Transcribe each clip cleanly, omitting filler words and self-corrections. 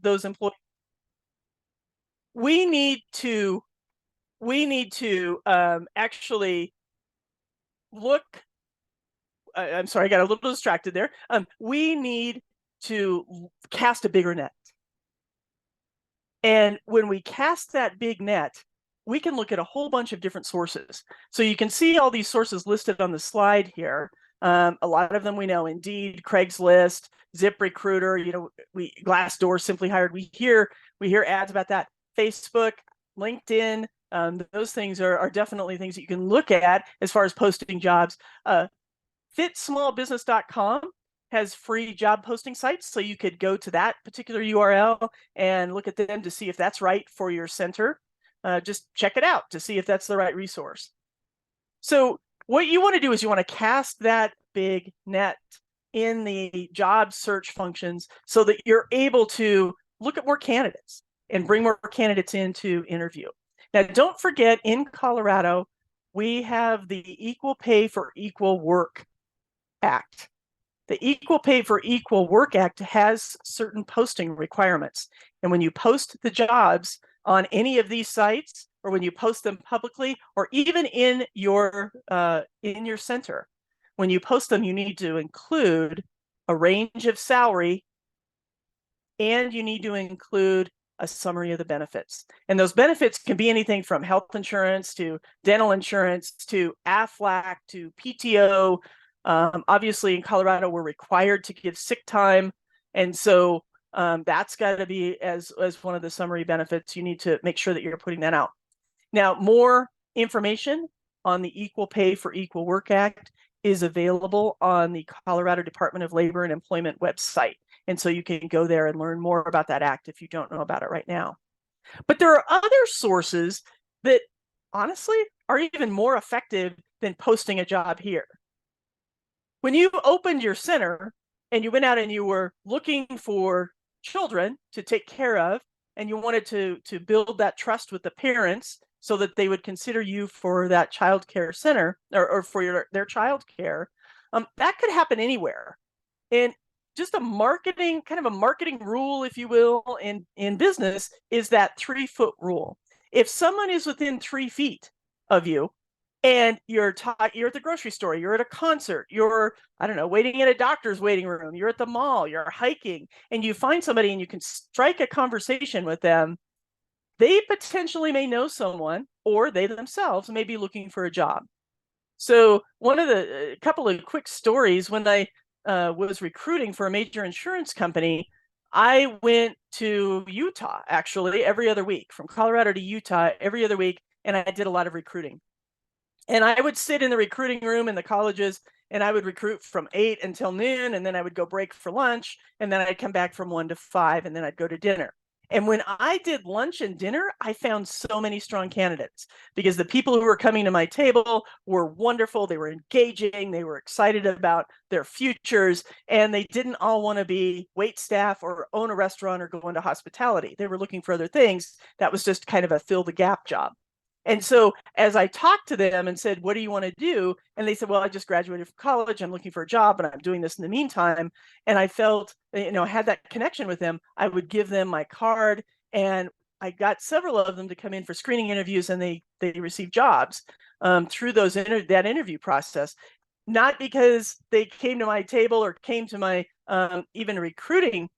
those employees. We need to actually look. I'm sorry, I got a little distracted there. We need to cast a bigger net. And when we cast that big net, we can look at a whole bunch of different sources. So you can see all these sources listed on the slide here. A lot of them we know: Indeed, Craigslist, ZipRecruiter, Glassdoor, Simply Hired. We hear ads about that. Facebook, LinkedIn, those things are definitely things that you can look at as far as posting jobs. FitSmallBusiness.com has free job posting sites, so you could go to that particular URL and look at them to see if that's right for your center. Just check it out to see if that's the right resource. So what you want to do is you want to cast that big net in the job search functions so that you're able to look at more candidates and bring more candidates in to interview. Now, don't forget, in Colorado, we have the Equal Pay for Equal Work Act. The Equal Pay for Equal Work Act has certain posting requirements. And when you post the jobs on any of these sites, or when you post them publicly, or even in your center, when you post them, you need to include a range of salary, and you need to include a summary of the benefits. And those benefits can be anything from health insurance to dental insurance to AFLAC to PTO. Obviously, in Colorado, we're required to give sick time. And so that's got to be as one of the summary benefits. You need to make sure that you're putting that out. Now, more information on the Equal Pay for Equal Work Act is available on the Colorado Department of Labor and Employment website. And so you can go there and learn more about that act if you don't know about it right now. But there are other sources that honestly are even more effective than posting a job here. When you opened your center and you went out and you were looking for children to take care of, and you wanted to build that trust with the parents so that they would consider you for that child care center or for their child care, that could happen anywhere. And just a marketing rule, if you will, in business is that 3-foot rule. If someone is within 3 feet of you, and you're at the grocery store, you're at a concert, you're, I don't know, waiting in a doctor's waiting room, you're at the mall, you're hiking, and you find somebody and you can strike a conversation with them, they potentially may know someone, or they themselves may be looking for a job. So a couple of quick stories: when I was recruiting for a major insurance company, I went to Utah actually every other week, from Colorado to Utah every other week, and I did a lot of recruiting. And I would sit in the recruiting room in the colleges, and I would recruit from 8 until noon, and then I would go break for lunch, and then I'd come back from 1 to 5, and then I'd go to dinner. And when I did lunch and dinner, I found so many strong candidates because the people who were coming to my table were wonderful. They were engaging. They were excited about their futures, and they didn't all want to be wait staff or own a restaurant or go into hospitality. They were looking for other things. That was just kind of a fill the gap job. And so as I talked to them and said, what do you want to do? And they said, well, I just graduated from college. I'm looking for a job, and I'm doing this in the meantime. And I felt, I had that connection with them. I would give them my card, and I got several of them to come in for screening interviews, and they received jobs through that interview process. Not because they came to my table or came to my even recruiting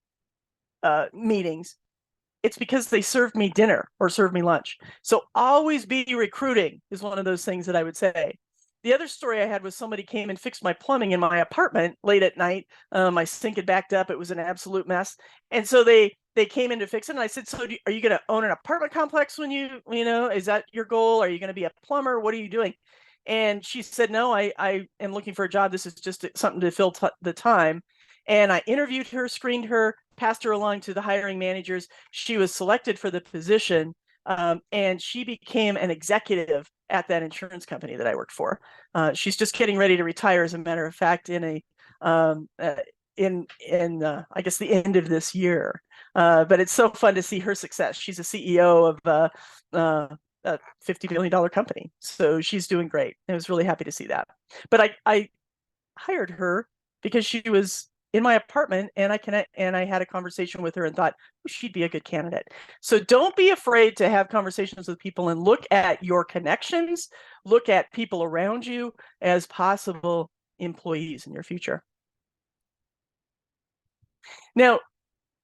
meetings. It's because they served me dinner or served me lunch. So always be recruiting is one of those things that I would say. The other story I had was somebody came and fixed my plumbing in my apartment late at night. My sink had backed up. It was an absolute mess. And so they came in to fix it. And I said, so are you going to own an apartment complex when is that your goal? Are you going to be a plumber? What are you doing? And she said, no, I am looking for a job. This is just something to fill the time. And I interviewed her, screened her, passed her along to the hiring managers. She was selected for the position, and she became an executive at that insurance company that I worked for. She's just getting ready to retire, as a matter of fact, in I guess the end of this year. But it's so fun to see her success. She's a CEO of a $50 billion company, so she's doing great. I was really happy to see that. But I hired her because she was in my apartment, and I had a conversation with her and thought, oh, she'd be a good candidate. So don't be afraid to have conversations with people and look at your connections, look at people around you as possible employees in your future. Now,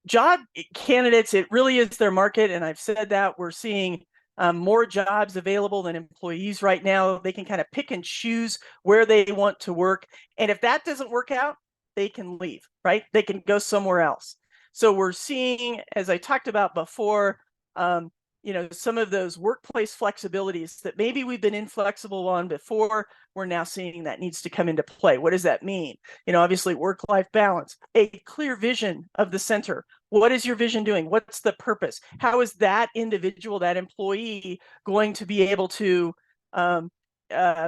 job candidates, it really is their market, and I've said that we're seeing more jobs available than employees right now. They can kind of pick and choose where they want to work, and if that doesn't work out, they can leave, right? They can go somewhere else. So we're seeing, as I talked about before, some of those workplace flexibilities that maybe we've been inflexible on before, we're now seeing that needs to come into play. What does that mean? Obviously work-life balance, a clear vision of the center. What is your vision doing? What's the purpose? How is that individual, that employee, going to be able to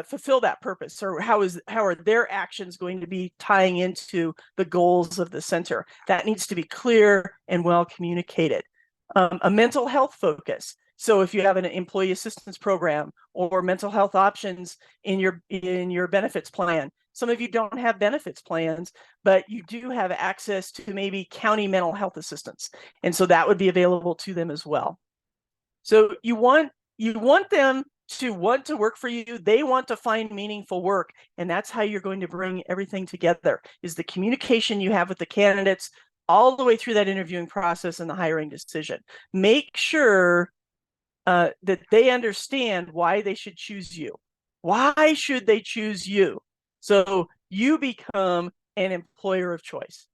fulfill that purpose? Or how are their actions going to be tying into the goals of the center? That needs to be clear and well communicated. A mental health focus. So if you have an employee assistance program or mental health options in your benefits plan, some of you don't have benefits plans, but you do have access to maybe county mental health assistance. And so that would be available to them as well. So you want them to want to work for you. They want to find meaningful work. And that's how you're going to bring everything together, is the communication you have with the candidates all the way through that interviewing process and the hiring decision. Make sure that they understand why they should choose you. Why should they choose you? So you become an employer of choice.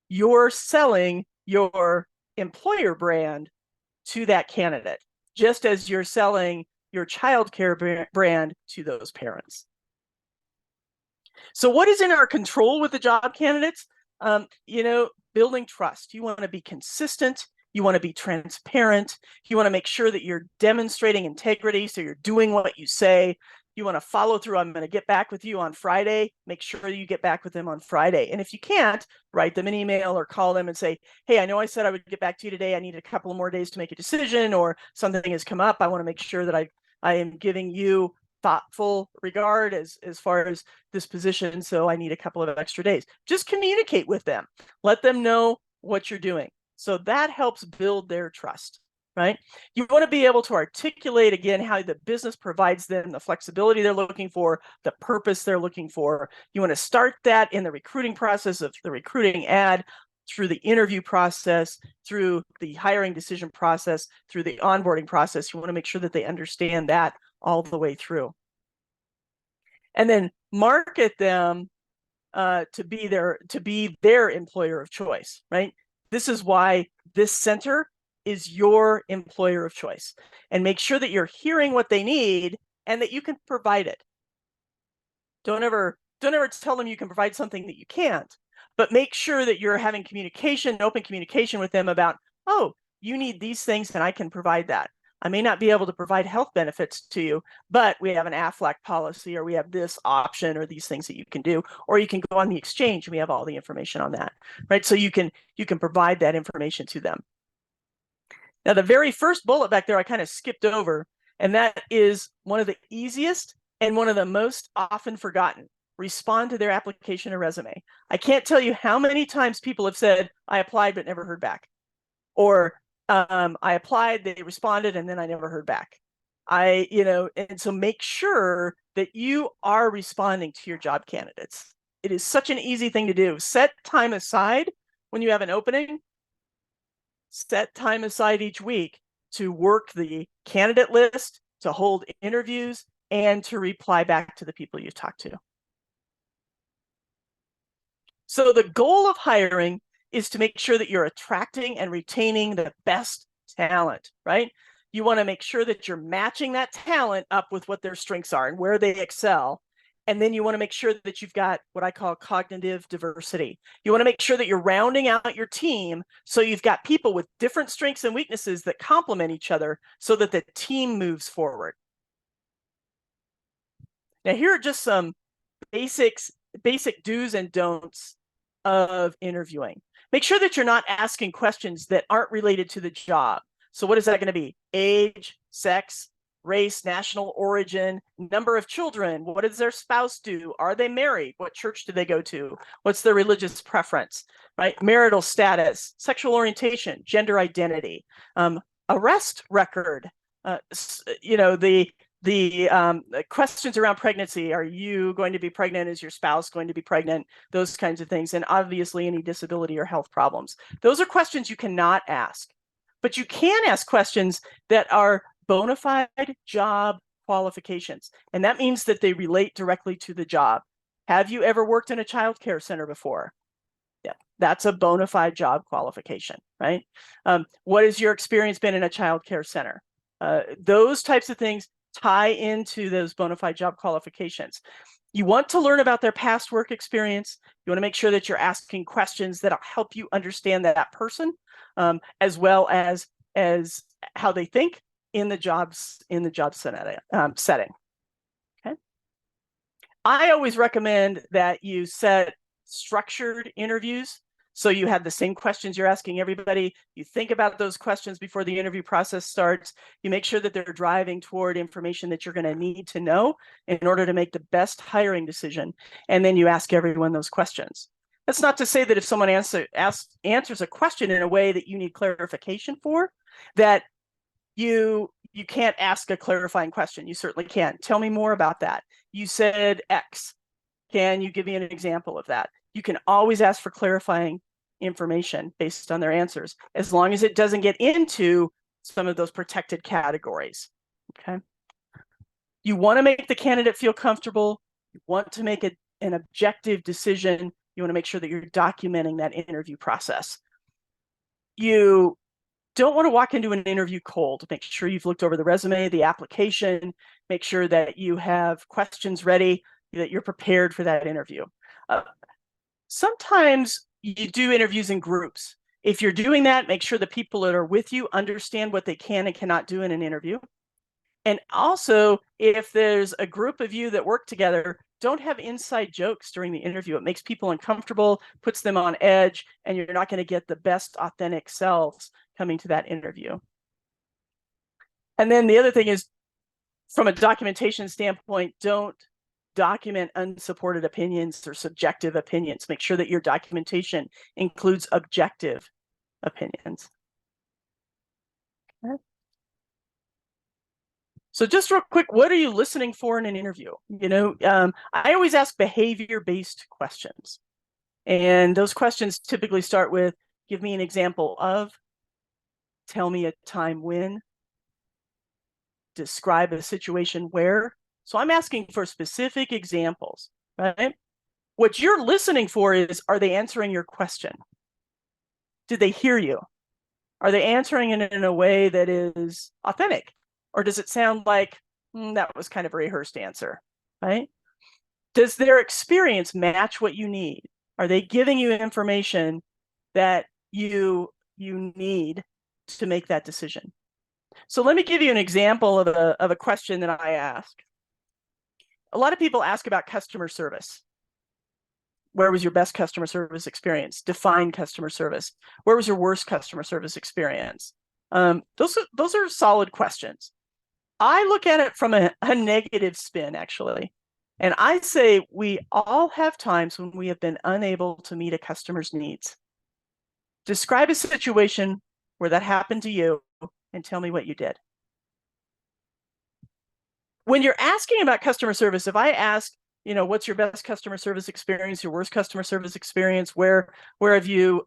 You're selling your employer brand to that candidate, just as you're selling your childcare brand to those parents. So what is in our control with the job candidates? Building trust. You want to be consistent. You want to be transparent. You want to make sure that you're demonstrating integrity, so you're doing what you say. You want to follow through. I'm going to get back with you on Friday. Make sure you get back with them on Friday. And if you can't, write them an email or call them and say, hey, I know I said I would get back to you today. I need a couple of more days to make a decision, or something has come up. I want to make sure that I am giving you thoughtful regard as far as this position, so I need a couple of extra days. Just communicate with them. Let them know what you're doing. So that helps build their trust, right? You want to be able to articulate, again, how the business provides them the flexibility they're looking for, the purpose they're looking for. You want to start that in the recruiting process of the recruiting ad, through the interview process, through the hiring decision process, through the onboarding process. You want to make sure that they understand that all the way through. And then market them to be their employer of choice, right? This is why this center is your employer of choice. And make sure that you're hearing what they need and that you can provide it. Don't ever tell them you can provide something that you can't, but make sure that you're having communication, open communication with them about, oh, you need these things and I can provide that. I may not be able to provide health benefits to you, but we have an AFLAC policy, or we have this option, or these things that you can do, or you can go on the exchange and we have all the information on that, right? So you can provide that information to them. Now, the very first bullet back there, I kind of skipped over, and that is one of the easiest and one of the most often forgotten. Respond to their application or resume. I can't tell you how many times people have said, I applied but never heard back. Or I applied, they responded, and then I never heard back. And so make sure that you are responding to your job candidates. It is such an easy thing to do. Set time aside when you have an opening. Set time aside each week to work the candidate list, to hold interviews, and to reply back to the people you've talked to. So the goal of hiring is to make sure that you're attracting and retaining the best talent, right? You want to make sure that you're matching that talent up with what their strengths are and where they excel. And then you want to make sure that you've got what I call cognitive diversity. You want to make sure that you're rounding out your team so you've got people with different strengths and weaknesses that complement each other so that the team moves forward. Now, here are just some basic do's and don'ts of interviewing. Make sure that you're not asking questions that aren't related to the job. So what is that going to be? Age, sex, race, national origin, number of children, what does their spouse do? Are they married? What church do they go to? What's their religious preference, right? Marital status, sexual orientation, gender identity, arrest record, the questions around pregnancy. Are you going to be pregnant? Is your spouse going to be pregnant? Those kinds of things. And obviously any disability or health problems. Those are questions you cannot ask, but you can ask questions that are bona fide job qualifications. And that means that they relate directly to the job. Have you ever worked in a child care center before? Yeah, that's a bona fide job qualification, right? What has your experience been in a child care center? Those types of things tie into those bona fide job qualifications. You want to learn about their past work experience. You want to make sure that you're asking questions that'll help you understand that person, as well as how they think in the job setting. Okay. I always recommend that you set structured interviews. So you have the same questions you're asking everybody. You think about those questions before the interview process starts. You make sure that they're driving toward information that you're going to need to know in order to make the best hiring decision. And then you ask everyone those questions. That's not to say that if someone answers a question in a way that you need clarification for, that you can't ask a clarifying question. You certainly can. Tell me more about that. You said X. Can you give me an example of that? You can always ask for clarifying information based on their answers, as long as it doesn't get into some of those protected categories. Okay. You want to make the candidate feel comfortable. You want to make an objective decision. You want to make sure that you're documenting that interview process. You don't want to walk into an interview cold. Make sure you've looked over the resume, the application, make sure that you have questions ready, that you're prepared for that interview. Sometimes you do interviews in groups. If you're doing that, make sure the people that are with you understand what they can and cannot do in an interview. And also, if there's a group of you that work together, don't have inside jokes during the interview. It makes people uncomfortable, puts them on edge, and you're not going to get the best authentic selves coming to that interview. And then the other thing is, from a documentation standpoint, don't document unsupported opinions or subjective opinions. Make sure that your documentation includes objective opinions. Okay. So just real quick, what are you listening for in an interview? I always ask behavior-based questions. And those questions typically start with, give me an example of, tell me a time when, describe a situation where. So I'm asking for specific examples, right? What you're listening for is, are they answering your question? Did they hear you? Are they answering it in a way that is authentic? Or does it sound like, that was kind of a rehearsed answer, right? Does their experience match what you need? Are they giving you information that you need to make that decision? So let me give you an example of a question that I ask. A lot of people ask about customer service. Where was your best customer service experience? Define customer service. Where was your worst customer service experience? Those are solid questions. I look at it from a negative spin, actually. And I say we all have times when we have been unable to meet a customer's needs. Describe a situation where that happened to you and tell me what you did. When you're asking about customer service, if I ask, what's your best customer service experience, your worst customer service experience, where have you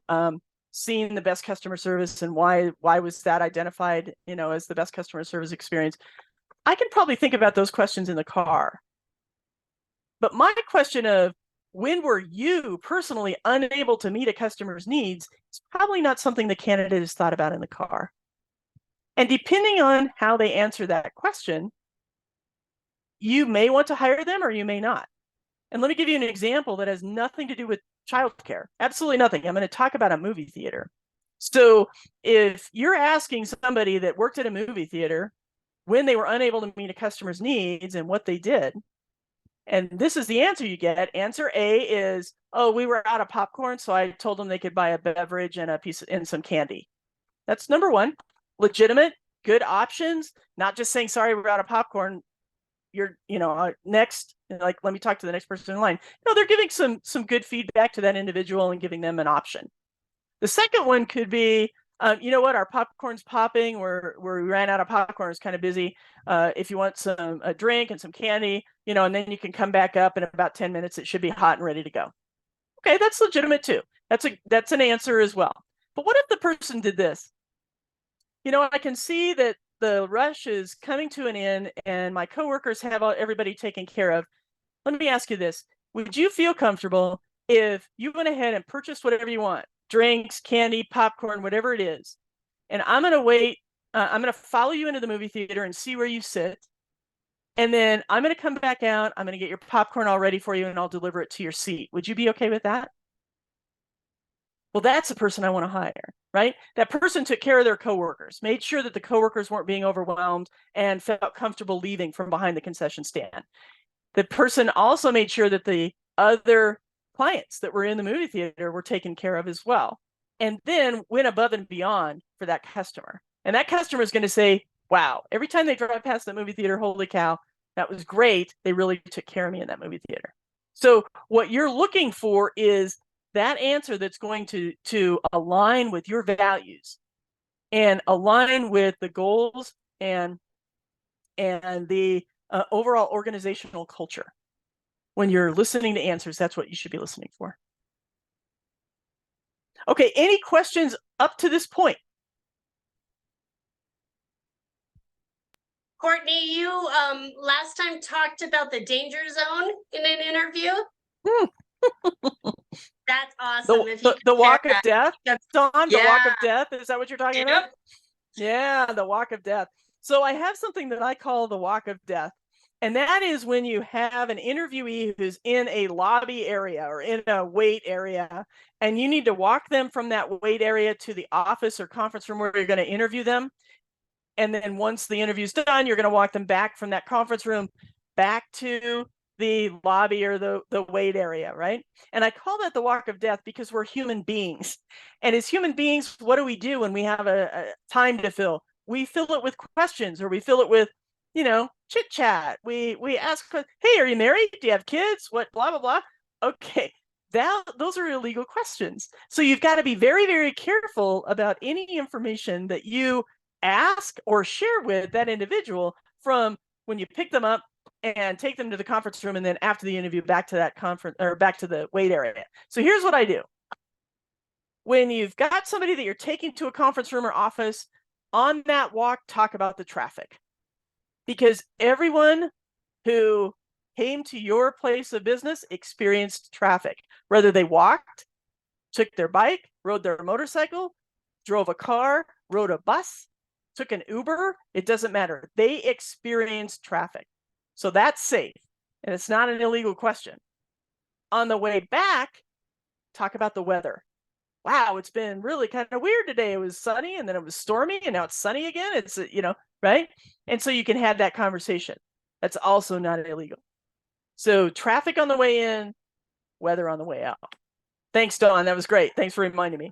seen the best customer service, and why was that identified, as the best customer service experience? I can probably think about those questions in the car. But my question of, when were you personally unable to meet a customer's needs, is probably not something the candidate has thought about in the car. And depending on how they answer that question, you may want to hire them or you may not. And let me give you an example that has nothing to do with childcare. Absolutely nothing. I'm going to talk about a movie theater. So if you're asking somebody that worked at a movie theater when they were unable to meet a customer's needs and what they did, and this is the answer you get. Answer A is, oh, we were out of popcorn, so I told them they could buy a beverage and some candy. That's number one. Legitimate, good options, not just saying, sorry, we're out of popcorn. You're, next, like, let me talk to the next person in line. No, they're giving some good feedback to that individual and giving them an option. The second one could be, you know what, our popcorn's popping. We ran out of popcorn. It's kind of busy. If you want a drink and some candy, and then you can come back up in about 10 minutes. It should be hot and ready to go. Okay, that's legitimate too. That's an answer as well. But what if the person did this? I can see that the rush is coming to an end and my coworkers have everybody taken care of. Let me ask you this. Would you feel comfortable if you went ahead and purchased whatever you want, drinks, candy, popcorn, whatever it is, and I'm going to wait, I'm going to follow you into the movie theater and see where you sit, and then I'm going to come back out, I'm going to get your popcorn all ready for you, and I'll deliver it to your seat. Would you be okay with that? Well, that's the person I want to hire, right? That person took care of their coworkers, made sure that the coworkers weren't being overwhelmed and felt comfortable leaving from behind the concession stand. The person also made sure that the other clients that were in the movie theater were taken care of as well, and then went above and beyond for that customer. And that customer is going to say, wow, every time they drive past the movie theater, holy cow, that was great. They really took care of me in that movie theater. So what you're looking for is that answer that's going to align with your values and align with the goals and the overall organizational culture. When you're listening to answers, that's what you should be listening for. Okay, any questions up to this point? Courtney, you last time talked about the danger zone in an interview. That's awesome. The walk of death, Dawn, yeah. The walk of death. Is that what you're talking about? Yeah, the walk of death. So I have something that I call the walk of death. And that is when you have an interviewee who's in a lobby area or in a wait area, and you need to walk them from that wait area to the office or conference room where you're going to interview them. And then once the interview's done, you're going to walk them back from that conference room back to the lobby or the wait area, right? And I call that the walk of death because we're human beings. And as human beings, what do we do when we have a time to fill? We fill it with questions, or we fill it with, chit chat. We ask, hey, are you married? Do you have kids? What, blah, blah, blah. Okay, those are illegal questions. So you've got to be very, very careful about any information that you ask or share with that individual from when you pick them up and take them to the conference room, and then after the interview back to that conference or back to the wait area. So here's what I do. When you've got somebody that you're taking to a conference room or office, on that walk, talk about the traffic. Because everyone who came to your place of business experienced traffic, whether they walked, took their bike, rode their motorcycle, drove a car, rode a bus, took an Uber, it doesn't matter. They experienced traffic. So that's safe, and it's not an illegal question. On the way back, talk about the weather. Wow, it's been really kind of weird today. It was sunny, and then it was stormy, and now it's sunny again. It's, right? And so you can have that conversation. That's also not illegal. So traffic on the way in, weather on the way out. Thanks, Dawn. That was great. Thanks for reminding me.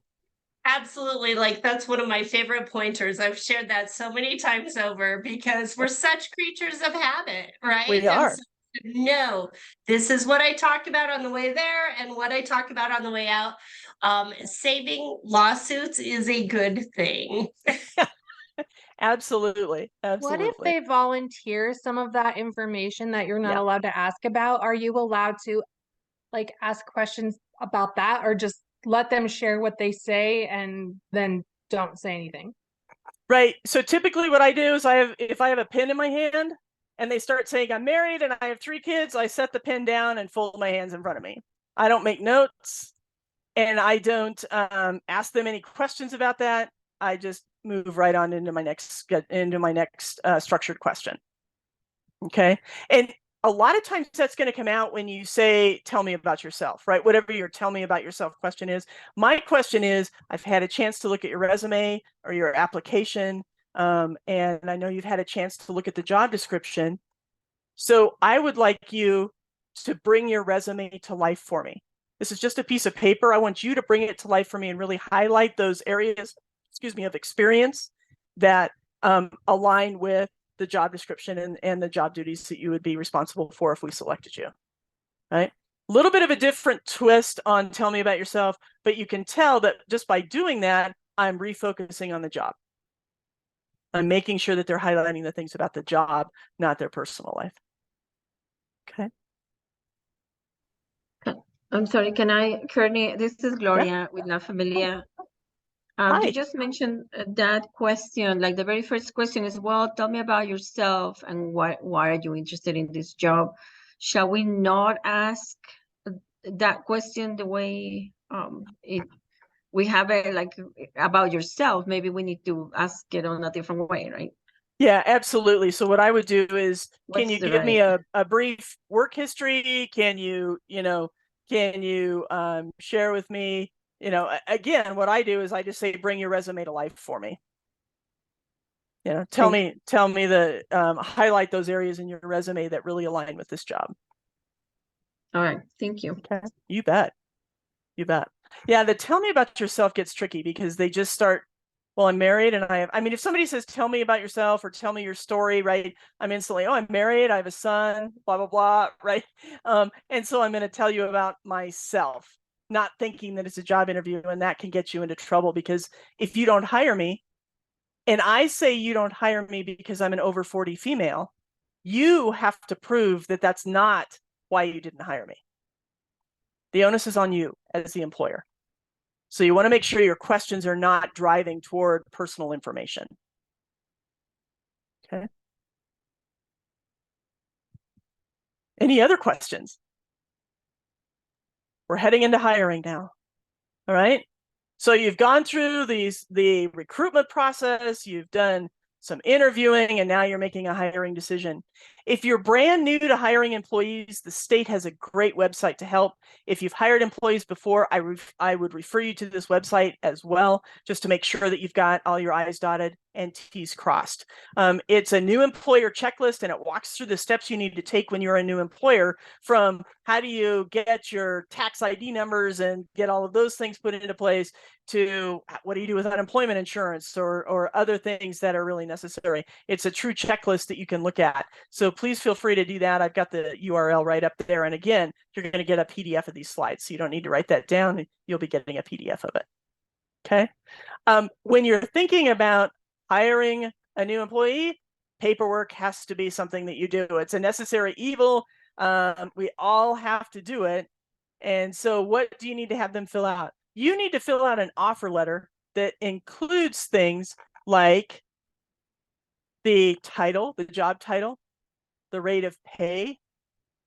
Absolutely. Like, that's one of my favorite pointers. I've shared that so many times over because we're such creatures of habit, right? We are. So, no, this is what I talked about on the way there and what I talked about on the way out. Saving lawsuits is a good thing. Absolutely. What if they volunteer some of that information that you're not allowed to ask about? Are you allowed to ask questions about that, or just let them share what they say and then don't say anything? Right. So typically what I do is if I have a pen in my hand and they start saying I'm married and I have 3 kids, I set the pen down and fold my hands in front of me. I don't make notes, and I don't ask them any questions about that. I just move right on into my next structured question. Okay. And a lot of times that's going to come out when you say, tell me about yourself, right? Whatever your tell me about yourself question is. My question is, I've had a chance to look at your resume or your application, and I know you've had a chance to look at the job description. So I would like you to bring your resume to life for me. This is just a piece of paper. I want you to bring it to life for me and really highlight those areas, of experience that align with the job description and the job duties that you would be responsible for if we selected you, right? A little bit of a different twist on tell me about yourself, but you can tell that just by doing that, I'm refocusing on the job. I'm making sure that they're highlighting the things about the job, not their personal life. Okay. I'm sorry, Courtney, this is Gloria with La Familia. Hi. You just mentioned that question, like the very first question is, well, tell me about yourself and why are you interested in this job? Shall we not ask that question the way we have it, like about yourself? Maybe we need to ask it on a different way, right? Yeah, absolutely. So what I would do is, can you give me a brief work history? Can you share with me, again, what I do is I just say, bring your resume to life for me. Tell me highlight those areas in your resume that really align with this job. All right, thank you. Okay, you bet. You bet. Yeah, the tell me about yourself gets tricky because they just start, well, I'm married and I mean, if somebody says, tell me about yourself or tell me your story, right? I'm instantly, oh, I'm married, I have a son, blah, blah, blah, right? And so I'm going to tell you about myself, not thinking that it's a job interview, and that can get you into trouble because if you don't hire me, and I say you don't hire me because I'm an over 40 female, you have to prove that that's not why you didn't hire me. The onus is on you as the employer. So you want to make sure your questions are not driving toward personal information. Okay. Any other questions? We're heading into hiring now. All right. So you've gone through the recruitment process, you've done some interviewing, and now you're making a hiring decision. If you're brand new to hiring employees, the state has a great website to help. If you've hired employees before, I would refer you to this website as well, just to make sure that you've got all your I's dotted and T's crossed. It's a new employer checklist, and it walks through the steps you need to take when you're a new employer, from how do you get your tax ID numbers and get all of those things put into place, to what do you do with unemployment insurance or other things that are really necessary. It's a true checklist that you can look at. So please feel free to do that. I've got the URL right up there. And again, you're going to get a PDF of these slides, so you don't need to write that down. You'll be getting a PDF of it. Okay. When you're thinking about hiring a new employee, paperwork has to be something that you do. It's a necessary evil. We all have to do it. And so what do you need to have them fill out? You need to fill out an offer letter that includes things like the title, the job title, the rate of pay,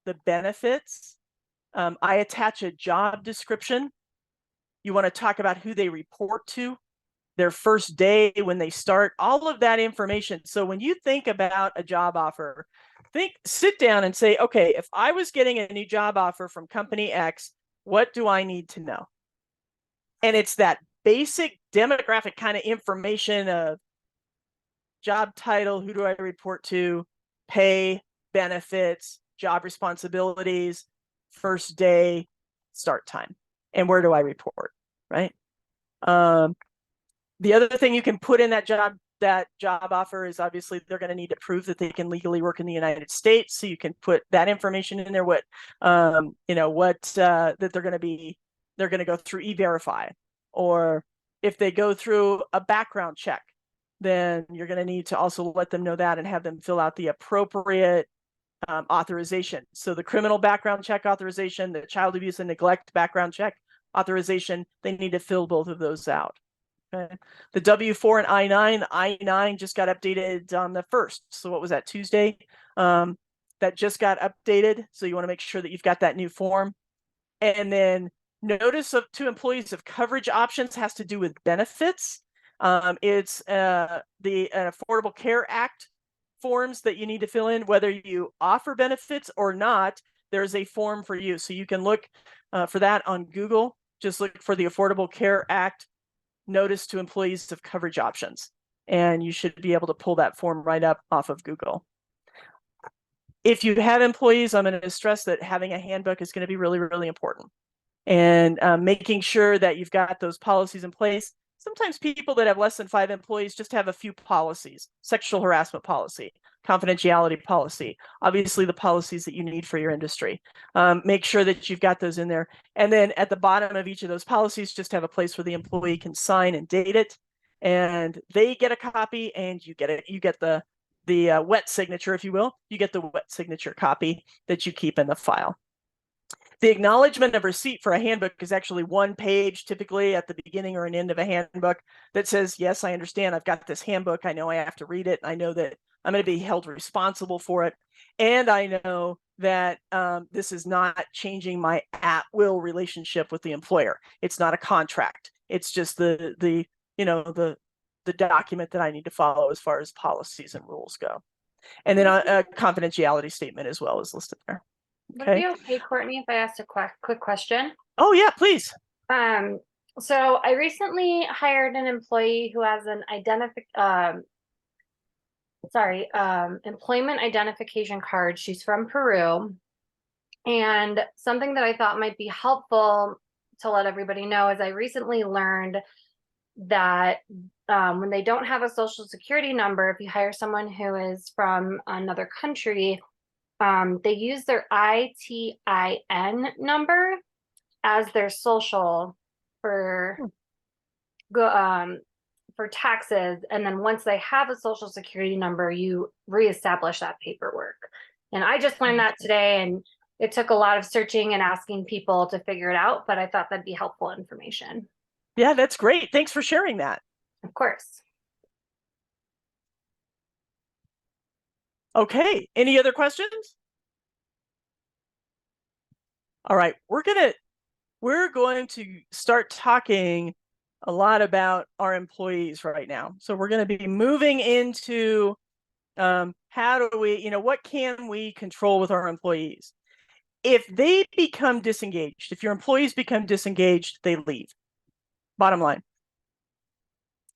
the benefits. I attach a job description. You want to talk about who they report to, their first day when they start, all of that information. So when you think about a job offer, sit down and say, okay, if I was getting a new job offer from company X, what do I need to know? And it's that basic demographic kind of information of job title, who do I report to, pay, benefits, job responsibilities, first day, start time, and where do I report, right? The other thing you can put in that job offer is, obviously they're going to need to prove that they can legally work in the United States. So you can put that information in there, that they're going to go through E-Verify, or if they go through a background check, then you're going to need to also let them know that and have them fill out the appropriate authorization. So the criminal background check authorization, the child abuse and neglect background check authorization, they need to fill both of those out. Okay. The W-4 and I-9, the I-9 just got updated on the 1st. So what was that, Tuesday? That just got updated. So you want to make sure that you've got that new form. And then notice to employees of coverage options has to do with benefits. It's the Affordable Care Act forms that you need to fill in, whether you offer benefits or not. There's a form for you. So you can look for that on Google. Just look for the Affordable Care Act notice to employees of coverage options, and you should be able to pull that form right up off of Google. If you have employees, I'm going to stress that having a handbook is going to be really, really important, and making sure that you've got those policies in place. sometimes people that have less than 5 employees just have a few policies: sexual harassment policy, confidentiality policy, obviously the policies that you need for your industry. Make sure that you've got those in there. And then at the bottom of each of those policies, just have a place where the employee can sign and date it. And they get a copy, and you get it. You get the wet signature, if you will. You get the wet signature copy that you keep in the file. The acknowledgement of receipt for a handbook is actually 1 page, typically at the beginning or an end of a handbook, that says, yes, I understand. I've got this handbook. I know I have to read it. I know that I'm going to be held responsible for it. And I know that this is not changing my at-will relationship with the employer. It's not a contract. It's just the document that I need to follow as far as policies and rules go. And then a confidentiality statement as well is listed there. Would it be okay, Courtney, if I asked a quick question? Oh yeah, please. So I recently hired an employee who has an employment identification card. She's from Peru. And something that I thought might be helpful to let everybody know is I recently learned that when they don't have a social security number, if you hire someone who is from another country, they use their ITIN number as their social for taxes. And then once they have a social security number, you reestablish that paperwork. And I just learned that today, and it took a lot of searching and asking people to figure it out, but I thought that'd be helpful information. Yeah, that's great. Thanks for sharing that. Of course. Okay, any other questions? All right, we're going to start talking a lot about our employees right now. So we're going to be moving into how do we, what can we control with our employees? If they become disengaged, if your employees become disengaged, they leave. Bottom line.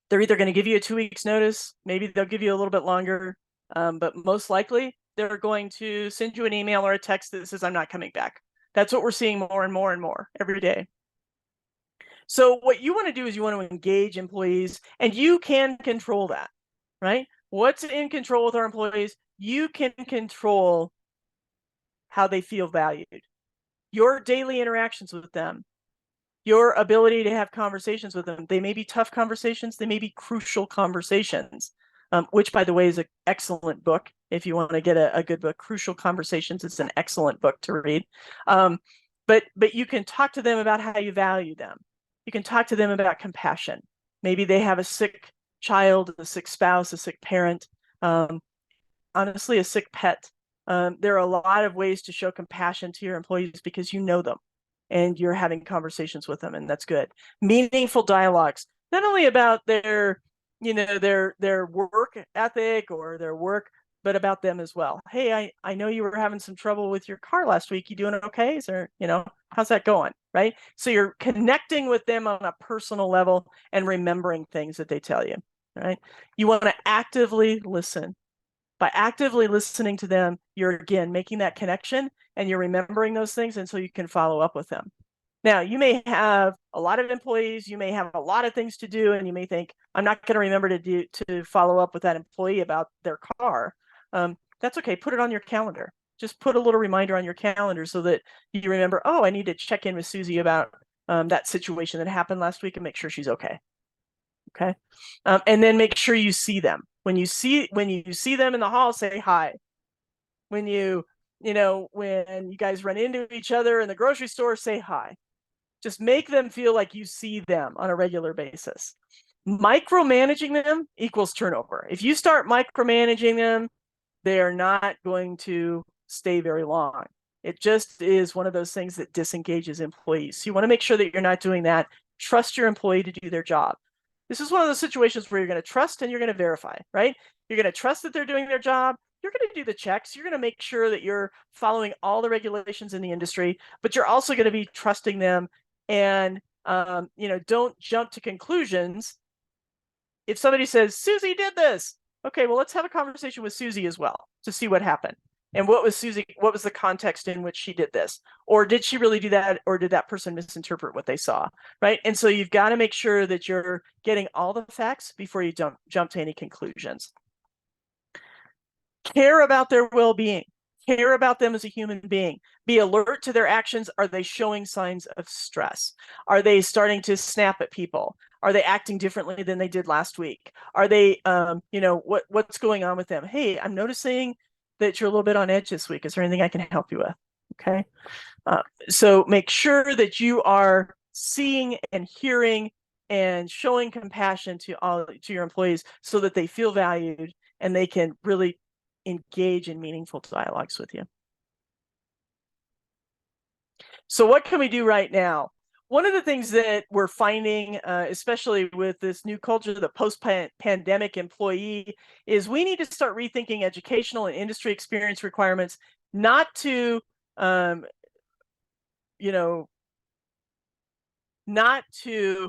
They're either going to give you a 2 weeks notice, maybe they'll give you a little bit longer, but most likely they're going to send you an email or a text that says, I'm not coming back. That's what we're seeing more and more and more every day. So what you want to do is you want to engage employees, and you can control that, right? What's in control with our employees? You can control how they feel valued, your daily interactions with them, your ability to have conversations with them. They may be tough conversations. They may be crucial conversations, which, by the way, is an excellent book. If you want to get a good book, Crucial Conversations, it's an excellent book to read. But you can talk to them about how you value them. You can talk to them about compassion. Maybe they have a sick child, a sick spouse, a sick parent, honestly, a sick pet. There are a lot of ways to show compassion to your employees because you know them and you're having conversations with them, and that's good. Meaningful dialogues, not only about their work ethic or their work, but about them as well. Hey, I know you were having some trouble with your car last week. You doing okay? Is there, how's that going? Right? So you're connecting with them on a personal level and remembering things that they tell you, right? You want to actively listen. By actively listening to them, you're again making that connection and you're remembering those things, and so you can follow up with them. Now, you may have a lot of employees, you may have a lot of things to do, and you may think, I'm not going to remember to follow up with that employee about their car. That's okay. Put it on your calendar. Just put a little reminder on your calendar so that you remember, oh, I need to check in with Susie about that situation that happened last week and make sure she's okay. Okay. And then make sure you see them. When you see them in the hall, say hi. When when you guys run into each other in the grocery store, say hi. Just make them feel like you see them on a regular basis. Micromanaging them equals turnover. If you start micromanaging them, they are not going to stay very long. It just is one of those things that disengages employees. So you want to make sure that you're not doing that. Trust your employee to do their job. This is one of those situations where you're going to trust and you're going to verify, right? You're going to trust that they're doing their job. You're going to do the checks. You're going to make sure that you're following all the regulations in the industry, but you're also going to be trusting them and, don't jump to conclusions. If somebody says, Susie did this, okay, well, let's have a conversation with Susie as well to see what happened. And what was the context in which she did this? Or did she really do that? Or did that person misinterpret what they saw? Right. And so you've got to make sure that you're getting all the facts before you jump to any conclusions. Care about their well-being. Care about them as a human being. Be alert to their actions. Are they showing signs of stress? Are they starting to snap at people? Are they acting differently than they did last week? Are they, what's going on with them? Hey, I'm noticing that you're a little bit on edge this week. Is there anything I can help you with? Okay. So make sure that you are seeing and hearing and showing compassion to your employees so that they feel valued and they can really engage in meaningful dialogues with you. So what can we do right now? One of the things that we're finding, especially with this new culture, the post-pandemic employee, is we need to start rethinking educational and industry experience requirements, not to, not to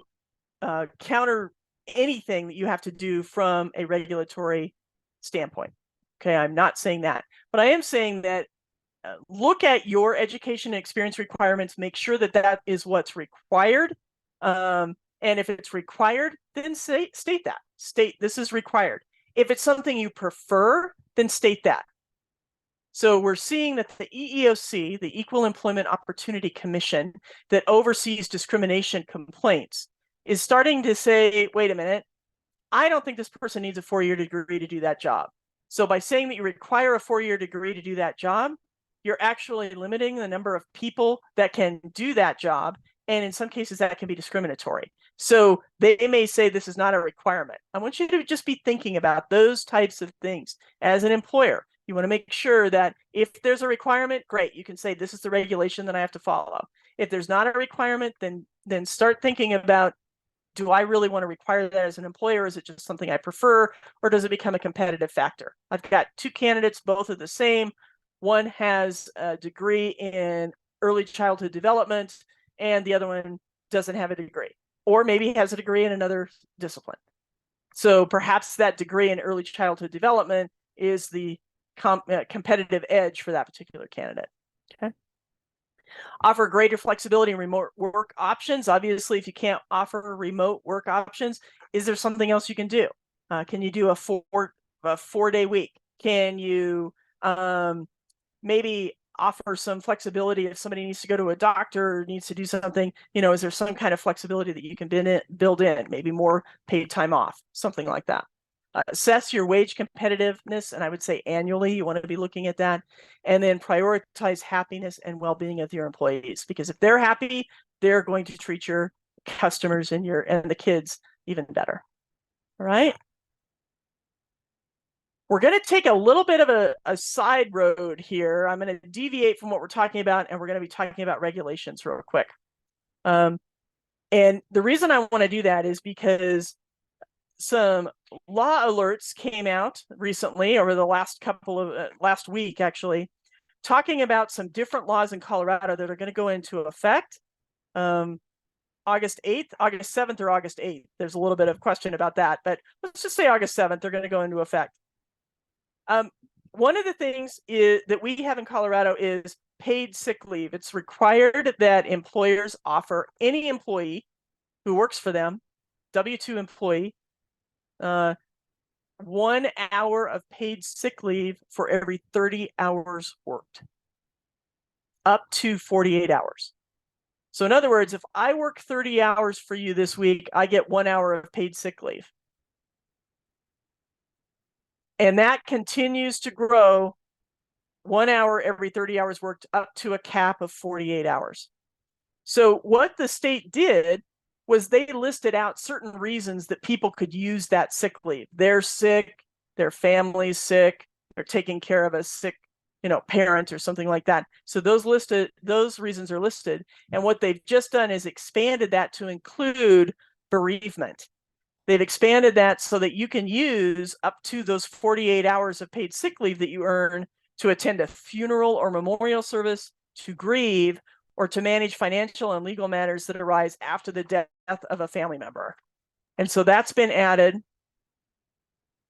counter anything that you have to do from a regulatory standpoint. Okay, I'm not saying that, but I am saying that look at your education and experience requirements, make sure that that is what's required. And if it's required, then state that. State this is required. If it's something you prefer, then state that. So we're seeing that the EEOC, the Equal Employment Opportunity Commission, that oversees discrimination complaints, is starting to say, wait a minute, I don't think this person needs a 4-year degree to do that job. So by saying that you require a 4-year degree to do that job, you're actually limiting the number of people that can do that job. And in some cases, that can be discriminatory. So they may say this is not a requirement. I want you to just be thinking about those types of things as an employer. You want to make sure that if there's a requirement, great, you can say this is the regulation that I have to follow. If there's not a requirement, then start thinking about, do I really want to require that as an employer? Is it just something I prefer, or does it become a competitive factor? I've got 2 candidates, both are the same. One has a degree in early childhood development, and the other one doesn't have a degree, or maybe has a degree in another discipline. So perhaps that degree in early childhood development is the competitive edge for that particular candidate. Okay. Offer greater flexibility in remote work options. Obviously, if you can't offer remote work options, is there something else you can do? Can you do a 4-day week? Can you maybe offer some flexibility if somebody needs to go to a doctor or needs to do something? Is there some kind of flexibility that you can build in? Maybe more paid time off, something like that. Assess your wage competitiveness, and I would say annually you want to be looking at that, and then prioritize happiness and well-being of your employees, because if they're happy, they're going to treat your customers and the kids even better. All right. We're going to take a little bit of a side road here. I'm going to deviate from what we're talking about, and we're going to be talking about regulations real quick. And the reason I want to do that is because some law alerts came out recently over the last week, actually, talking about some different laws in Colorado that are going to go into effect August 8th, August 7th, or August 8th. There's a little bit of question about that, but let's just say August 7th, they're going to go into effect. One of the things that we have in Colorado is paid sick leave. It's required that employers offer any employee who works for them, W-2 employee, 1 hour of paid sick leave for every 30 hours worked, up to 48 hours. So in other words, if I work 30 hours for you this week, I get 1 hour of paid sick leave. And that continues to grow, 1 hour every 30 hours worked, up to a cap of 48 hours. So what the state did was they listed out certain reasons that people could use that sick leave. They're sick, their family's sick, they're taking care of a sick, parent or something like that. So those reasons are listed. And what they've just done is expanded that to include bereavement. They've expanded that so that you can use up to those 48 hours of paid sick leave that you earn to attend a funeral or memorial service, to grieve, or to manage financial and legal matters that arise after the death of a family member. And so that's been added.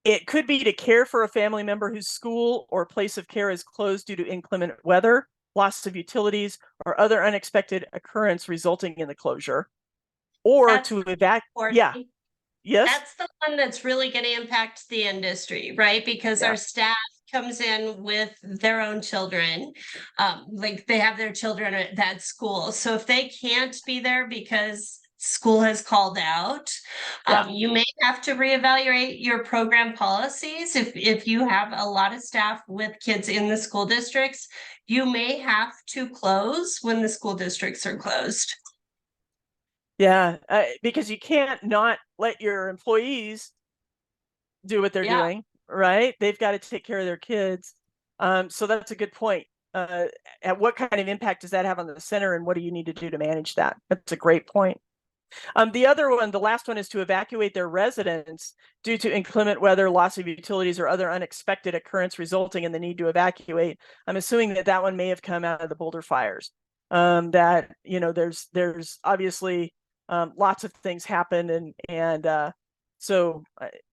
It could be to care for a family member whose school or place of care is closed due to inclement weather, loss of utilities, or other unexpected occurrence resulting in the closure. Or That's to evacuate. Courtney. Yeah. Yes. That's the one that's really going to impact the industry, right? Because Yeah. our staff comes in with their own children, like they have their children at that school. So if they can't be there because school has called out, Yeah. you may have to reevaluate your program policies. If you have a lot of staff with kids in the school districts, you may have to close when the school districts are closed. Yeah, because you can't not let your employees do what they're doing, right? They've got to take care of their kids. So that's a good point. At what kind of impact does that have on the center, and what do you need to do to manage that? That's a great point. The other one, the last one, is to evacuate their residents due to inclement weather, loss of utilities, or other unexpected occurrence resulting in the need to evacuate. I'm assuming that that one may have come out of the Boulder fires. That, you know, there's obviously lots of things happen, and so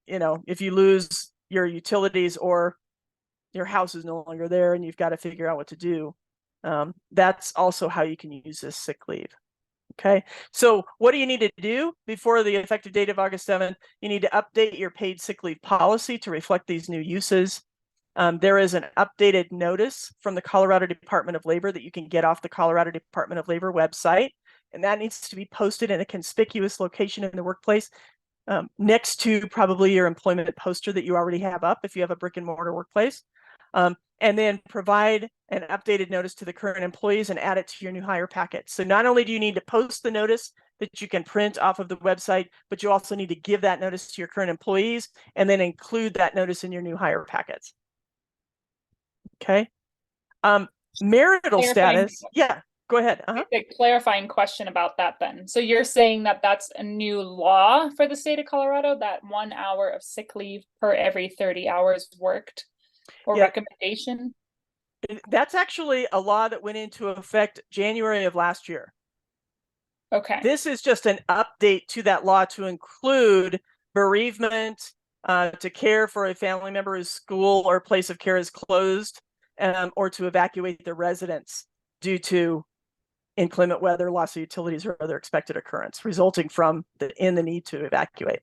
you know, if you lose your utilities or your house is no longer there and you've got to figure out what to do, that's also how you can use this sick leave. Okay, so what do you need to do before the effective date of August 7th? You need to update your paid sick leave policy to reflect these new uses. There is an updated notice from the Colorado Department of Labor that you can get off the Colorado Department of Labor website, and that needs to be posted in a conspicuous location in the workplace, next to probably your employment poster that you already have up if you have a brick and mortar workplace. And then provide an updated notice to the current employees and add it to your new hire packet. So not only do you need to post the notice that you can print off of the website, but you also need to give that notice to your current employees and then include that notice in your new hire packets. Okay. Marital status. Yeah, go ahead. A clarifying question about that then. So you're saying that that's a new law for the state of Colorado, that 1 hour of sick leave per every 30 hours worked, or recommendation? That's actually a law that went into effect January of last year. Okay. This is just an update to that law to include bereavement, to care for a family member whose school or place of care is closed, or to evacuate their residents due to inclement weather, loss of utilities, or other expected occurrence resulting from the need to evacuate.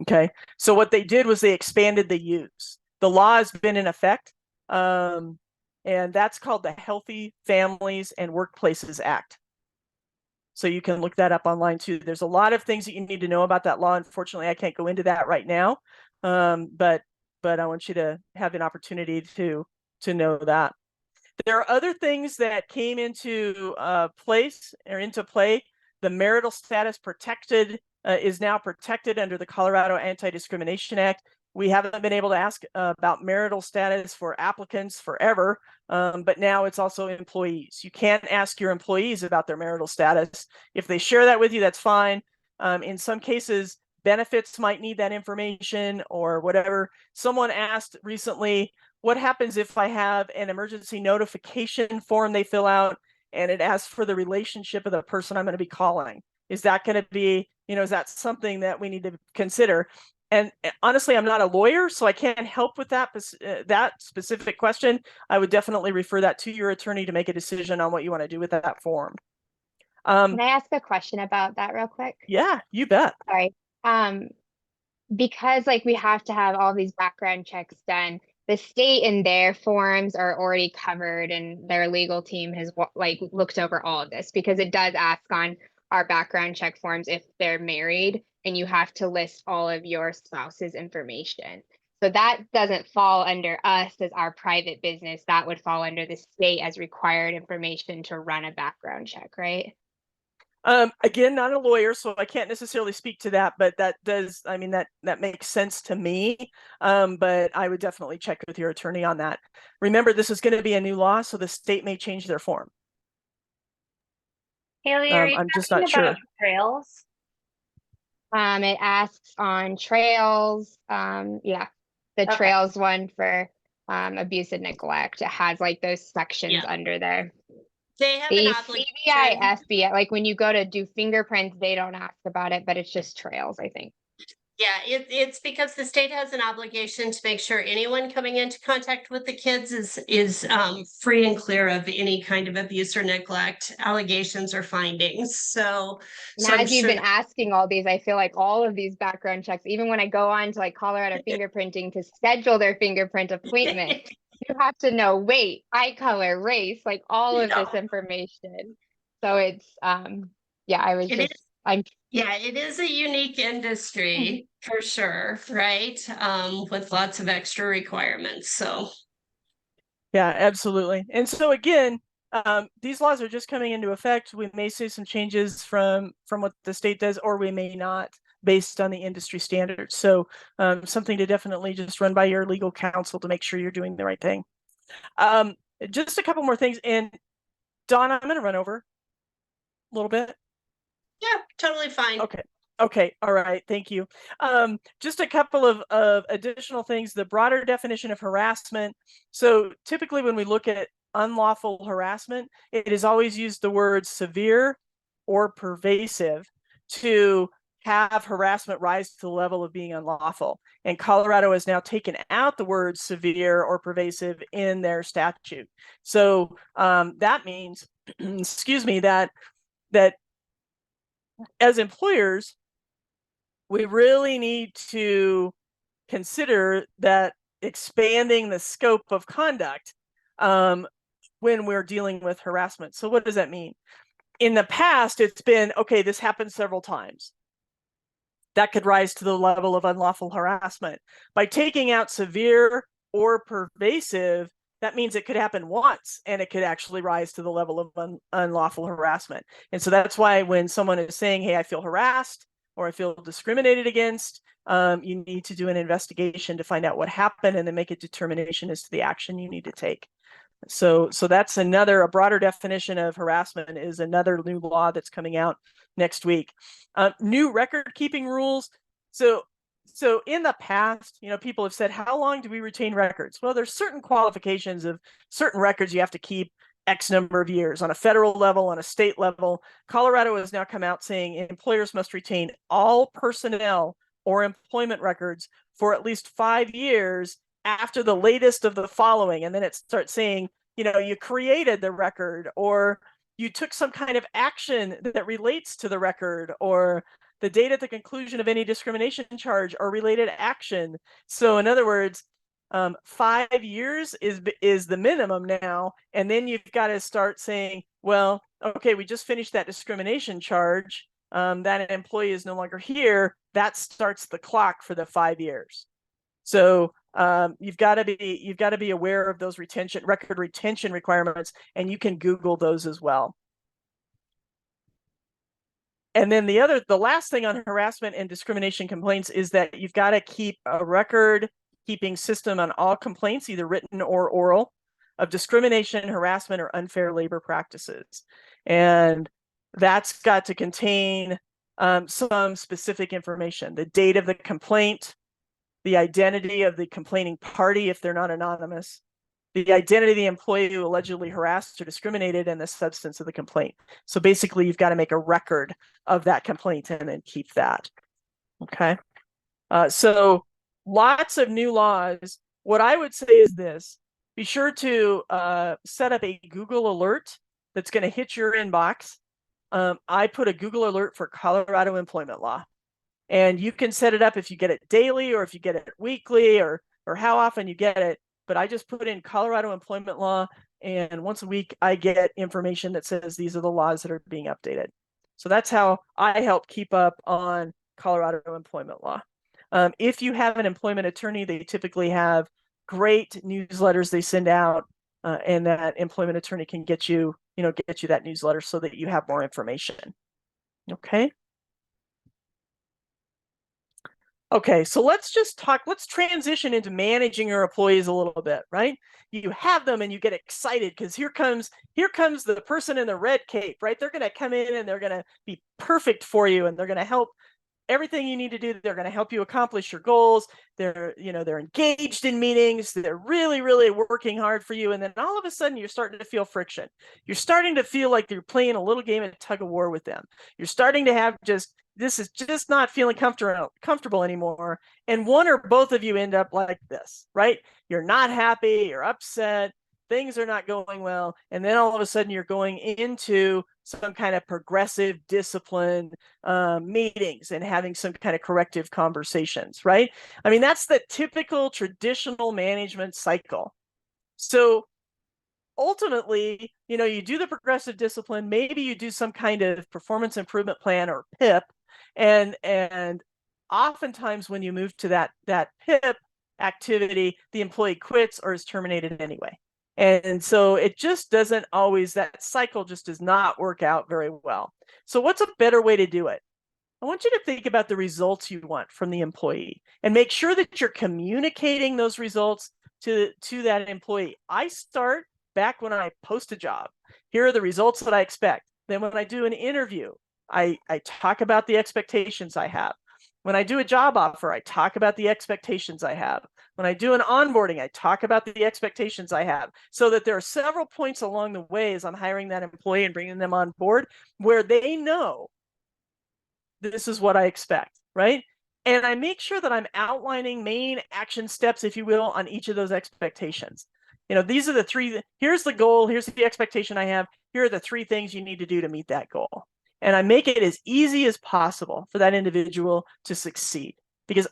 Okay, so what they did was they expanded the use. The law has been in effect, and that's called the Healthy Families and Workplaces Act. So you can look that up online too. There's a lot of things that you need to know about that law. Unfortunately, I can't go into that right now, but I want you to have an opportunity to know that. There are other things that came into play. The marital status protected is now protected under the Colorado Anti-Discrimination Act. We haven't been able to ask about marital status for applicants forever, but now it's also employees. You can't ask your employees about their marital status. If they share that with you, that's fine. In some cases, benefits might need that information or whatever. Someone asked recently, what happens if I have an emergency notification form they fill out and it asks for the relationship of the person I'm going to be calling? Is that going to be, is that something that we need to consider? And honestly, I'm not a lawyer, so I can't help with that specific question. I would definitely refer that to your attorney to make a decision on what you want to do with that form. Can I ask a question about that real quick? Yeah, you bet. Sorry. Because we have to have all these background checks done, the state and their forms are already covered, and their legal team has looked over all of this, because it does ask on our background check forms if they're married, and you have to list all of your spouse's information. So that doesn't fall under us as our private business. That would fall under the state as required information to run a background check, right? Again, not a lawyer, so I can't necessarily speak to that, but that does, that makes sense to me. But I would definitely check with your attorney on that. Remember, this is going to be a new law, so the state may change their form. Haley, are you I'm just talking not sure. about trails? It asks on trails. The trails one for abuse and neglect. It has those sections under there. They have The an obligation. CBI, FBI, when you go to do fingerprints, they don't ask about it, but it's just trails, I think. Yeah, it's because the state has an obligation to make sure anyone coming into contact with the kids is free and clear of any kind of abuse or neglect allegations or findings. So And I'm as you've sure been asking all these, I feel like all of these background checks, even when I go on to like Colorado fingerprinting to schedule their fingerprint appointment, you have to know weight, eye color, race, like all of this information. So it's yeah, I was It just is. I'm Yeah, it is a unique industry for sure, right? With lots of extra requirements. So Yeah, absolutely. And so again, these laws are just coming into effect. We may see some changes from what the state does, or we may not, based on the industry standards. So something to definitely just run by your legal counsel to make sure you're doing the right thing. Just a couple more things. And Dawn, I'm going to run over a little bit. yeah, totally fine. Okay. Okay. All right. Thank you. Just a couple of additional things. The broader definition of harassment. So typically when we look at unlawful harassment, it is always used the word severe or pervasive to have harassment rise to the level of being unlawful. And Colorado has now taken out the word severe or pervasive in their statute. So that means, excuse me, that as employers, we really need to consider that expanding the scope of conduct when we're dealing with harassment. So what does that mean? In the past, it's been, okay, this happened several times. That could rise to the level of unlawful harassment. By taking out severe or pervasive, that means it could happen once and it could actually rise to the level of unlawful harassment. And so that's why when someone is saying, hey, I feel harassed or I feel discriminated against, you need to do an investigation to find out what happened and then make a determination as to the action you need to take. So that's a broader definition of harassment is another new law that's coming out next week. New record keeping rules. So in the past, people have said, how long do we retain records? Well, there's certain qualifications of certain records you have to keep X number of years on a federal level, on a state level. Colorado has now come out saying employers must retain all personnel or employment records for at least 5 years after the latest of the following. And then it starts saying, you created the record, or you took some kind of action that relates to the record, or the date at the conclusion of any discrimination charge or related action. So in other words, 5 years is the minimum now. And then you've got to start saying, well, okay, we just finished that discrimination charge. That employee is no longer here. That starts the clock for the 5 years. So you've got to be aware of those record retention requirements, and you can Google those as well. And then the last thing on harassment and discrimination complaints is that you've got to keep a record keeping system on all complaints, either written or oral, of discrimination, harassment, or unfair labor practices. And that's got to contain some specific information, the date of the complaint, the identity of the complaining party if they're not anonymous, the identity of the employee who allegedly harassed or discriminated, and the substance of the complaint. So basically, you've got to make a record of that complaint and then keep that. Okay. So lots of new laws. What I would say is this: be sure to set up a Google alert that's going to hit your inbox. I put a Google alert for Colorado employment law. And you can set it up if you get it daily or if you get it weekly or how often you get it. But I just put in Colorado employment law, and once a week I get information that says these are the laws that are being updated. So that's how I help keep up on Colorado employment law. If you have an employment attorney, they typically have great newsletters they send out, and that employment attorney can get you that newsletter so that you have more information. Okay. Okay, so let's transition into managing your employees a little bit, right? You have them and you get excited because here comes the person in the red cape, right? They're going to come in and they're going to be perfect for you, and they're going to help everything you need to do. They're going to help you accomplish your goals. They're engaged in meetings. They're really, really working hard for you. And then all of a sudden you're starting to feel friction. You're starting to feel like you're playing a little game of tug of war with them. You're starting to have this is just not feeling comfortable anymore. And one or both of you end up like this, right? You're not happy, you're upset, things are not going well. And then all of a sudden you're going into some kind of progressive discipline meetings and having some kind of corrective conversations, right? I mean, that's the typical traditional management cycle. So ultimately, you do the progressive discipline, maybe you do some kind of performance improvement plan or PIP, and oftentimes when you move to that PIP activity, the employee quits or is terminated anyway. And so it just doesn't always, that cycle just does not work out very well. So what's a better way to do it? I want you to think about the results you want from the employee and make sure that you're communicating those results to that employee. I start back when I post a job. Here are the results that I expect. Then when I do an interview, I talk about the expectations I have. When I do a job offer, I talk about the expectations I have. When I do an onboarding, I talk about the expectations I have, so that there are several points along the way as I'm hiring that employee and bringing them on board where they know this is what I expect, right? And I make sure that I'm outlining main action steps, if you will, on each of those expectations. These are the three, here's the goal, here's the expectation I have, here are the three things you need to do to meet that goal. And I make it as easy as possible for that individual to succeed, because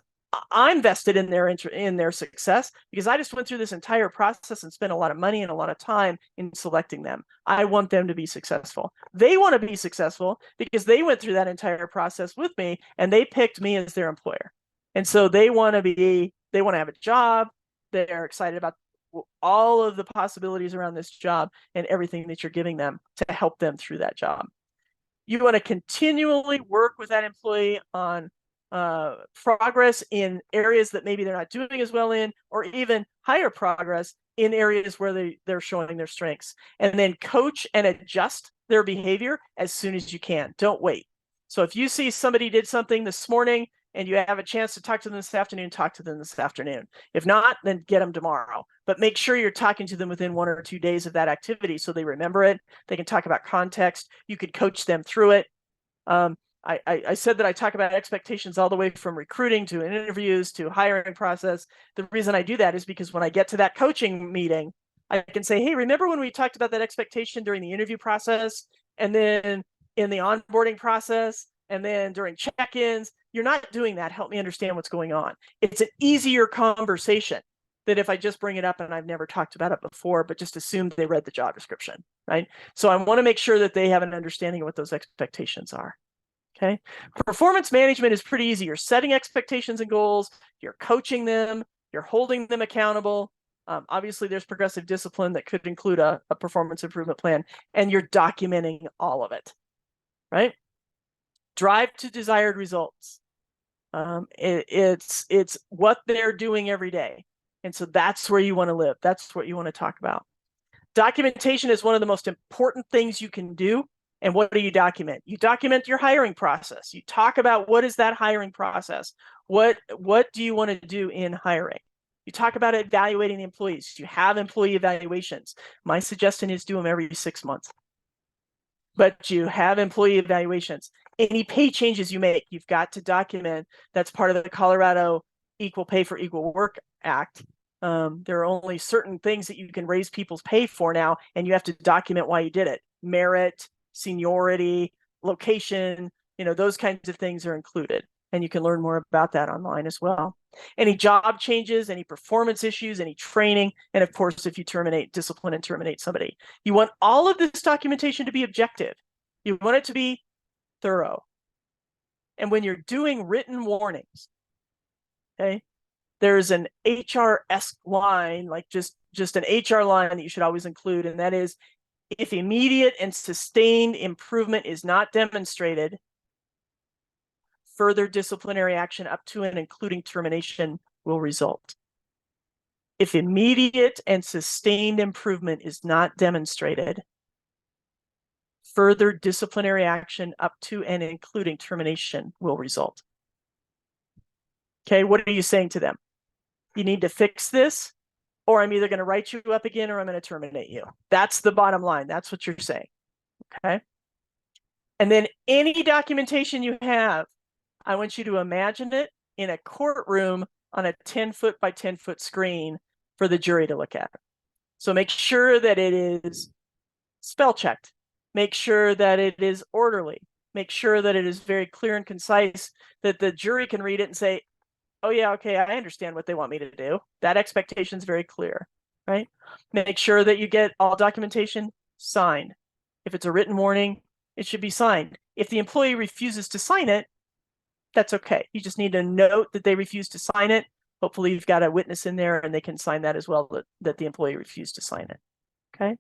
I'm vested in their success, because I just went through this entire process and spent a lot of money and a lot of time in selecting them. I want them to be successful. They want to be successful because they went through that entire process with me and they picked me as their employer. And so they want to have a job. They're excited about all of the possibilities around this job and everything that you're giving them to help them through that job. You want to continually work with that employee on progress in areas that maybe they're not doing as well in, or even higher progress in areas where they're showing their strengths, and then coach and adjust their behavior as soon as you can. Don't wait. So if you see somebody did something this morning and you have a chance to talk to them this afternoon, talk to them this afternoon. If not, then get them tomorrow. But make sure you're talking to them within 1 or 2 days of that activity so they remember it. They can talk about context. You could coach them through it. I said that I talk about expectations all the way from recruiting to interviews to hiring process. The reason I do that is because when I get to that coaching meeting, I can say, hey, remember when we talked about that expectation during the interview process, and then in the onboarding process, and then during check-ins? You're not doing that. Help me understand what's going on. It's an easier conversation than if I just bring it up and I've never talked about it before, but just assume they read the job description, right? So I want to make sure that they have an understanding of what those expectations are. Okay. Performance management is pretty easy. You're setting expectations and goals. You're coaching them. You're holding them accountable. Obviously, there's progressive discipline that could include a performance improvement plan, and you're documenting all of it, right? Drive to desired results. It's what they're doing every day. And so that's where you want to live. That's what you want to talk about. Documentation is one of the most important things you can do. And what do you document? You document your hiring process. You talk about what is that hiring process? What do you want to do in hiring? You talk about evaluating the employees. You have employee evaluations. My suggestion is do them every 6 months. But you have employee evaluations. Any pay changes you make, you've got to document. That's part of the Colorado Equal Pay for Equal Work Act. There are only certain things that you can raise people's pay for now, and you have to document why you did it. Merit, seniority, location, those kinds of things are included. And you can learn more about that online as well. Any job changes, any performance issues, any training, and of course, if you discipline and terminate somebody. You want all of this documentation to be objective. You want it to be thorough. And when you're doing written warnings, okay, there's an HR-esque line, like just an HR line that you should always include, and that is, if immediate and sustained improvement is not demonstrated, further disciplinary action up to and including termination will result. If immediate and sustained improvement is not demonstrated, further disciplinary action up to and including termination will result. Okay, what are you saying to them? You need to fix this, or I'm either going to write you up again or I'm going to terminate you. That's the bottom line. That's what you're saying. Okay. And then any documentation you have, I want you to imagine it in a courtroom on a 10-foot by 10-foot screen for the jury to look at. So make sure that it is spell checked. Make sure that it is orderly. Make sure that it is very clear and concise, that the jury can read it and say, oh yeah, okay, I understand what they want me to do. That expectation is very clear, right? Make sure that you get all documentation signed. If it's a written warning, it should be signed. If the employee refuses to sign it, that's okay. You just need to note that they refuse to sign it. Hopefully you've got a witness in there and they can sign that as well, that the employee refused to sign it, okay?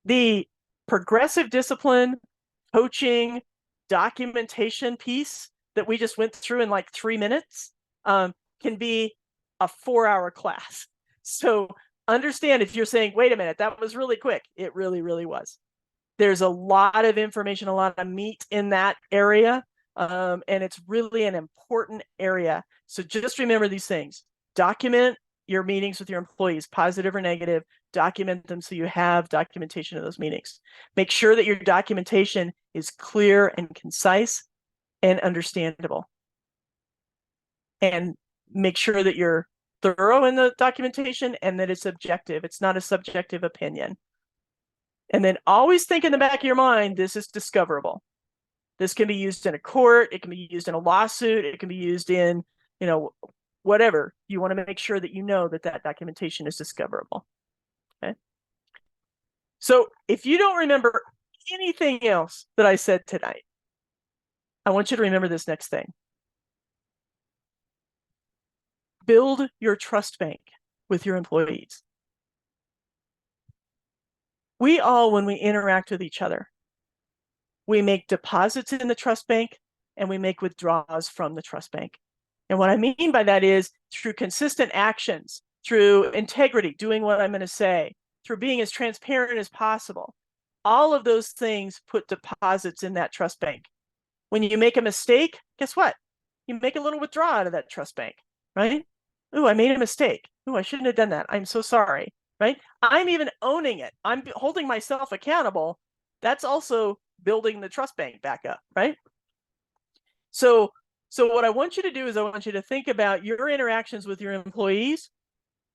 The progressive discipline, coaching, documentation piece that we just went through in like 3 minutes can be a 4-hour class. So understand, if you're saying, wait a minute, that was really quick, it really, really was. There's a lot of information, a lot of meat in that area. And it's really an important area. So just remember these things. Document your meetings with your employees, positive or negative. Document them so you have documentation of those meetings. Make sure that your documentation is clear and concise and understandable. And make sure that you're thorough in the documentation and that it's objective. It's not a subjective opinion. And then always think in the back of your mind, this is discoverable. This can be used in a court. It can be used in a lawsuit. It can be used in, you know, whatever. You want to make sure that you know that that documentation is discoverable. Okay. So if you don't remember anything else that I said tonight, I want you to remember this next thing. Build your trust bank with your employees. We all, when we interact with each other, we make deposits in the trust bank and we make withdrawals from the trust bank. And what I mean by that is through consistent actions, through integrity, doing what I'm going to say, through being as transparent as possible. All of those things put deposits in that trust bank. When you make a mistake, guess what? You make a little withdrawal out of that trust bank, right? Ooh, I made a mistake. Ooh, I shouldn't have done that. I'm so sorry, right? I'm even owning it. I'm holding myself accountable. That's also building the trust bank back up, right? So what I want you to do is I want you to think about your interactions with your employees.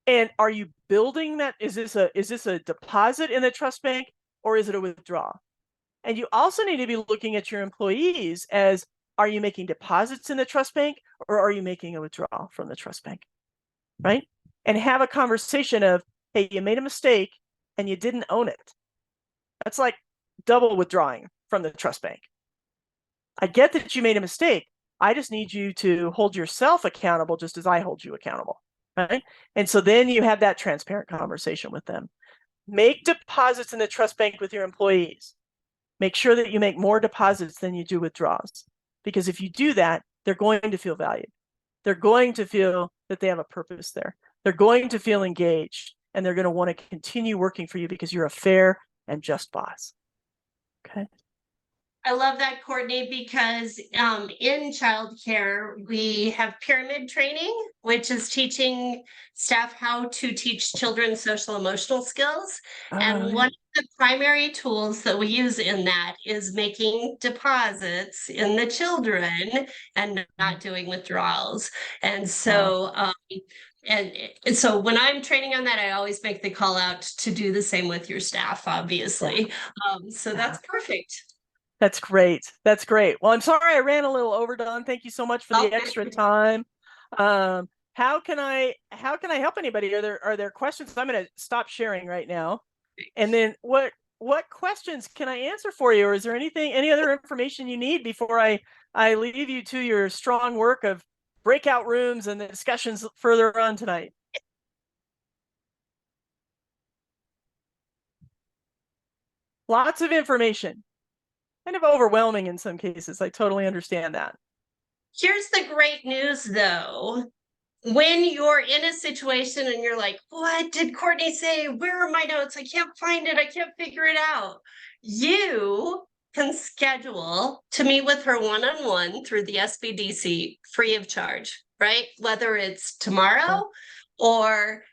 And are you building that? Is this a deposit in the trust bank or is it a withdrawal? And you also need to be looking at your employees as, are you making deposits in the trust bank or are you making a withdrawal from the trust bank, right? And have a conversation of, hey, you made a mistake and you didn't own it. That's like double withdrawing from the trust bank. I get that you made a mistake. I just need you to hold yourself accountable just as I hold you accountable, right? And so then you have that transparent conversation with them. Make deposits in the trust bank with your employees. Make sure that you make more deposits than you do withdrawals. Because if you do that, they're going to feel valued. They're going to feel that they have a purpose there. They're going to feel engaged, and they're going to want to continue working for you because you're a fair and just boss. Okay. I love that, Courtney, because in childcare, we have pyramid training, which is teaching staff how to teach children social emotional skills. And one of the primary tools that we use in that is making deposits in the children and not doing withdrawals. And so And so when I'm training on that, I always make the call out to do the same with your staff, obviously. So that's perfect. That's great. That's great. Well, I'm sorry I ran a little over, Dawn. Thank you so much for the extra time. How can I help anybody? Are there questions? I'm going to stop sharing right now. And then what questions can I answer for you? Or is there any other information you need before I leave you to your strong work of breakout rooms and the discussions further on tonight? Lots of information. Kind of overwhelming in some cases. I totally understand that. Here's the great news, though. When you're in a situation and you're like, what did Courtney say? Where are my notes? I can't find it. I can't figure it out. You can schedule to meet with her one-on-one through the SBDC free of charge, right? Whether it's tomorrow or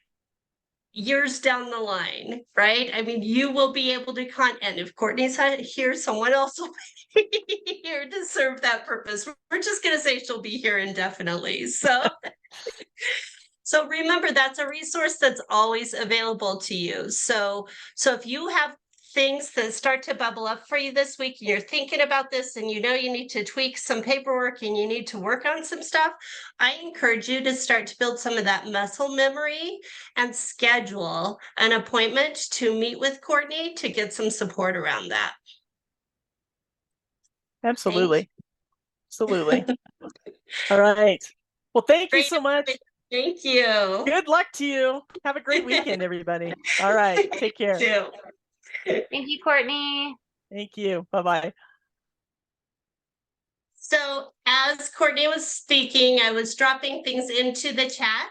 years down the line, right? I mean, you will be able to and if Courtney's here, someone else will be here to serve that purpose. We're just going to say she'll be here indefinitely. So, so remember, that's a resource that's always available to you. So if you have things that start to bubble up for you this week and you're thinking about this and you know you need to tweak some paperwork and you need to work on some stuff, I encourage you to start to build some of that muscle memory and schedule an appointment to meet with Courtney to get some support around that. Absolutely. Absolutely. All right. Well, thank you Great. so much. Thank you. Good luck to you. Have a great weekend, everybody. All right. Take care. Too. Thank you, Courtney. Thank you. Bye-bye. So as Courtney was speaking, I was dropping things into the chat.